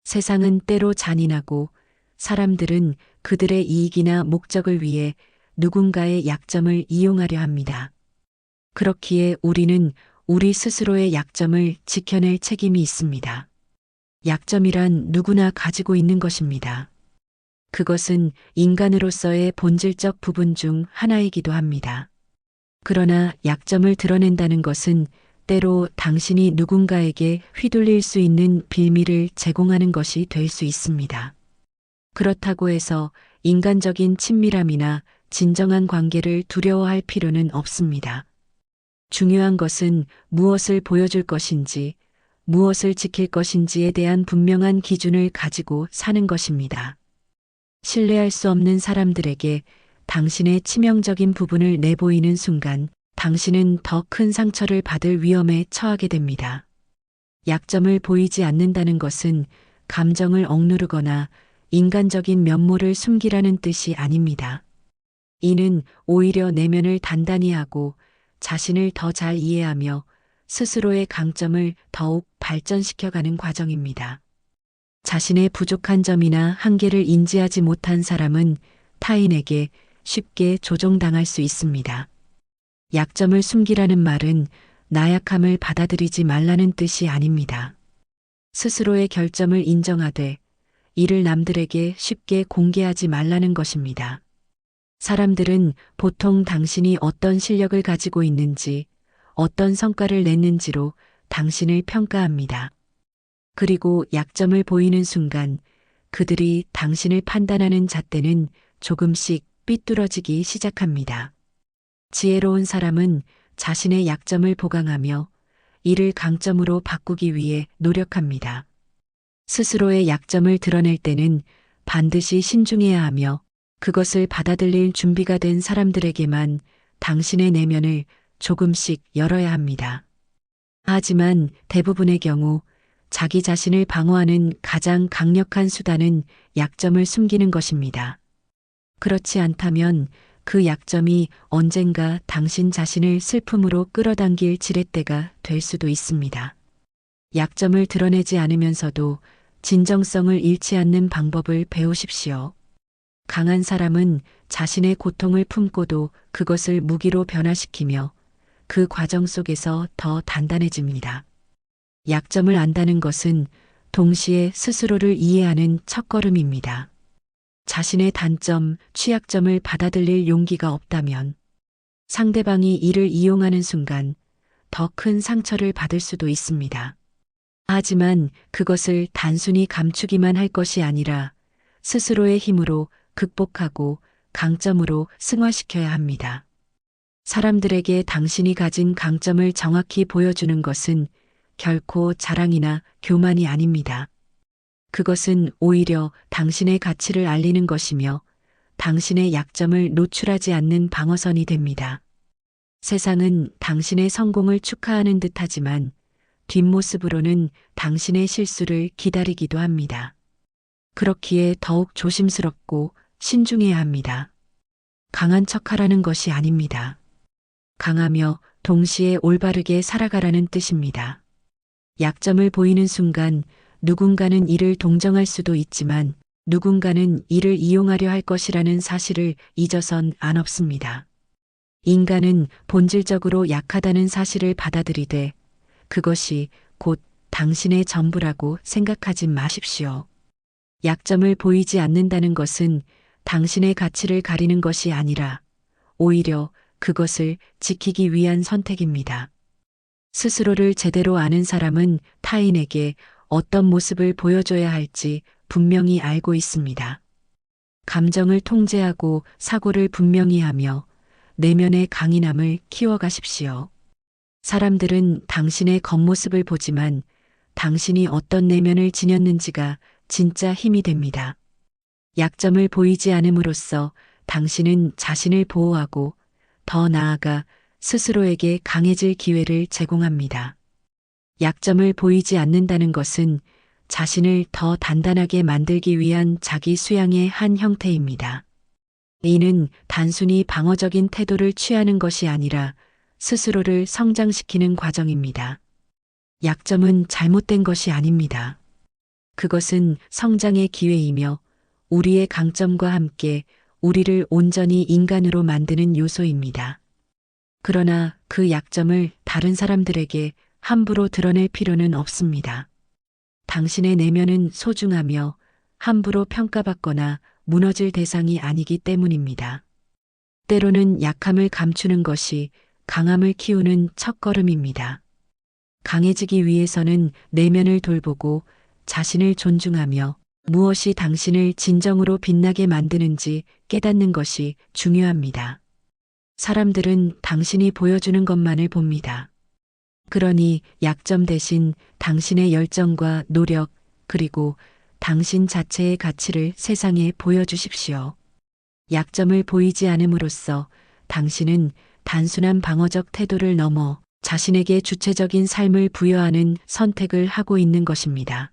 세상은 때로 잔인하고 사람들은 그들의 이익이나 목적을 위해 누군가의 약점을 이용하려 합니다. 그렇기에 우리는 우리 스스로의 약점을 지켜낼 책임이 있습니다. 약점이란 누구나 가지고 있는 것입니다. 그것은 인간으로서의 본질적 부분 중 하나이기도 합니다. 그러나 약점을 드러낸다는 것은 때로 당신이 누군가에게 휘둘릴 수 있는 빌미를 제공하는 것이 될 수 있습니다. 그렇다고 해서 인간적인 친밀함이나 진정한 관계를 두려워할 필요는 없습니다. 중요한 것은 무엇을 보여줄 것인지, 무엇을 지킬 것인지에 대한 분명한 기준을 가지고 사는 것입니다. 신뢰할 수 없는 사람들에게 당신의 치명적인 부분을 내보이는 순간 당신은 더 큰 상처를 받을 위험에 처하게 됩니다. 약점을 보이지 않는다는 것은 감정을 억누르거나 인간적인 면모를 숨기라는 뜻이 아닙니다. 이는 오히려 내면을 단단히 하고 자신을 더 잘 이해하며 스스로의 강점을 더욱 발전시켜가는 과정입니다. 자신의 부족한 점이나 한계를 인지하지 못한 사람은 타인에게 쉽게 조종당할 수 있습니다. 약점을 숨기라는 말은 나약함을 받아들이지 말라는 뜻이 아닙니다. 스스로의 결점을 인정하되 이를 남들에게 쉽게 공개하지 말라는 것입니다. 사람들은 보통 당신이 어떤 실력을 가지고 있는지, 어떤 성과를 냈는지로 당신을 평가합니다. 그리고 약점을 보이는 순간 그들이 당신을 판단하는 잣대는 조금씩 삐뚤어지기 시작합니다. 지혜로운 사람은 자신의 약점을 보강하며 이를 강점으로 바꾸기 위해 노력합니다. 스스로의 약점을 드러낼 때는 반드시 신중해야 하며 그것을 받아들일 준비가 된 사람들에게만 당신의 내면을 조금씩 열어야 합니다. 하지만 대부분의 경우 자기 자신을 방어하는 가장 강력한 수단은 약점을 숨기는 것입니다. 그렇지 않다면 그 약점이 언젠가 당신 자신을 슬픔으로 끌어당길 지렛대가 될 수도 있습니다. 약점을 드러내지 않으면서도 진정성을 잃지 않는 방법을 배우십시오. 강한 사람은 자신의 고통을 품고도 그것을 무기로 변화시키며 그 과정 속에서 더 단단해집니다. 약점을 안다는 것은 동시에 스스로를 이해하는 첫걸음입니다. 자신의 단점, 취약점을 받아들일 용기가 없다면 상대방이 이를 이용하는 순간 더 큰 상처를 받을 수도 있습니다. 하지만 그것을 단순히 감추기만 할 것이 아니라 스스로의 힘으로 극복하고 강점으로 승화시켜야 합니다. 사람들에게 당신이 가진 강점을 정확히 보여주는 것은 결코 자랑이나 교만이 아닙니다. 그것은 오히려 당신의 가치를 알리는 것이며 당신의 약점을 노출하지 않는 방어선이 됩니다. 세상은 당신의 성공을 축하하는 듯하지만 뒷모습으로는 당신의 실수를 기다리기도 합니다. 그렇기에 더욱 조심스럽고 신중해야 합니다. 강한 척하라는 것이 아닙니다. 강하며 동시에 올바르게 살아가라는 뜻입니다. 약점을 보이는 순간 누군가는 이를 동정할 수도 있지만 누군가는 이를 이용하려 할 것이라는 사실을 잊어선 안 없습니다. 인간은 본질적으로 약하다는 사실을 받아들이되 그것이 곧 당신의 전부라고 생각하지 마십시오. 약점을 보이지 않는다는 것은 당신의 가치를 가리는 것이 아니라 오히려 그것을 지키기 위한 선택입니다. 스스로를 제대로 아는 사람은 타인에게 어떤 모습을 보여줘야 할지 분명히 알고 있습니다. 감정을 통제하고 사고를 분명히 하며 내면의 강인함을 키워가십시오. 사람들은 당신의 겉모습을 보지만 당신이 어떤 내면을 지녔는지가 진짜 힘이 됩니다. 약점을 보이지 않음으로써 당신은 자신을 보호하고 더 나아가 스스로에게 강해질 기회를 제공합니다. 약점을 보이지 않는다는 것은 자신을 더 단단하게 만들기 위한 자기 수양의 한 형태입니다. 이는 단순히 방어적인 태도를 취하는 것이 아니라 스스로를 성장시키는 과정입니다. 약점은 잘못된 것이 아닙니다. 그것은 성장의 기회이며 우리의 강점과 함께 우리를 온전히 인간으로 만드는 요소입니다. 그러나 그 약점을 다른 사람들에게 함부로 드러낼 필요는 없습니다. 당신의 내면은 소중하며 함부로 평가받거나 무너질 대상이 아니기 때문입니다. 때로는 약함을 감추는 것이 강함을 키우는 첫걸음입니다. 강해지기 위해서는 내면을 돌보고 자신을 존중하며 무엇이 당신을 진정으로 빛나게 만드는지 깨닫는 것이 중요합니다. 사람들은 당신이 보여주는 것만을 봅니다. 그러니 약점 대신 당신의 열정과 노력, 그리고 당신 자체의 가치를 세상에 보여주십시오. 약점을 보이지 않음으로써 당신은 단순한 방어적 태도를 넘어 자신에게 주체적인 삶을 부여하는 선택을 하고 있는 것입니다.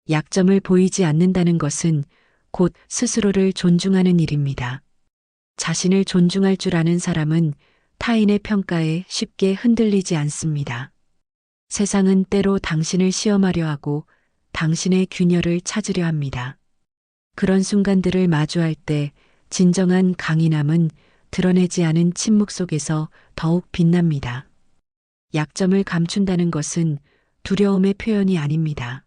약점을 보이지 않는다는 것은 곧 스스로를 존중하는 일입니다. 자신을 존중할 줄 아는 사람은 타인의 평가에 쉽게 흔들리지 않습니다. 세상은 때로 당신을 시험하려 하고 당신의 균열을 찾으려 합니다. 그런 순간들을 마주할 때 진정한 강인함은 드러내지 않은 침묵 속에서 더욱 빛납니다. 약점을 감춘다는 것은 두려움의 표현이 아닙니다.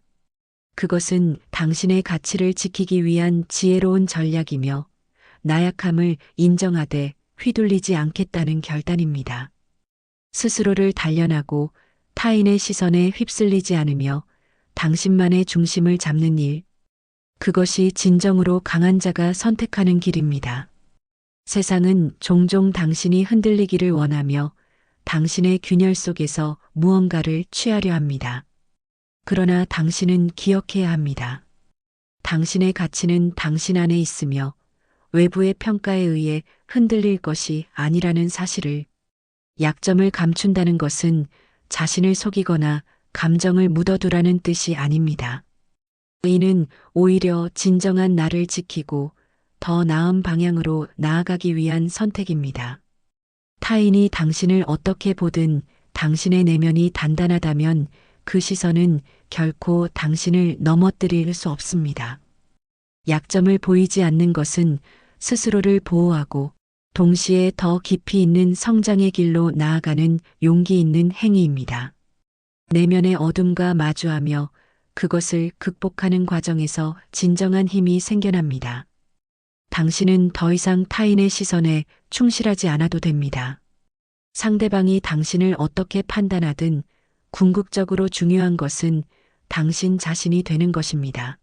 그것은 당신의 가치를 지키기 위한 지혜로운 전략이며 나약함을 인정하되 휘둘리지 않겠다는 결단입니다. 스스로를 단련하고 타인의 시선에 휩쓸리지 않으며 당신만의 중심을 잡는 일, 그것이 진정으로 강한 자가 선택하는 길입니다. 세상은 종종 당신이 흔들리기를 원하며 당신의 균열 속에서 무언가를 취하려 합니다. 그러나 당신은 기억해야 합니다. 당신의 가치는 당신 안에 있으며 외부의 평가에 의해 흔들릴 것이 아니라는 사실을. 약점을 감춘다는 것은 자신을 속이거나 감정을 묻어두라는 뜻이 아닙니다. 이는 오히려 진정한 나를 지키고 더 나은 방향으로 나아가기 위한 선택입니다. 타인이 당신을 어떻게 보든 당신의 내면이 단단하다면 그 시선은 결코 당신을 넘어뜨릴 수 없습니다. 약점을 보이지 않는 것은 스스로를 보호하고 동시에 더 깊이 있는 성장의 길로 나아가는 용기 있는 행위입니다. 내면의 어둠과 마주하며 그것을 극복하는 과정에서 진정한 힘이 생겨납니다. 당신은 더 이상 타인의 시선에 충실하지 않아도 됩니다. 상대방이 당신을 어떻게 판단하든 궁극적으로 중요한 것은 당신 자신이 되는 것입니다.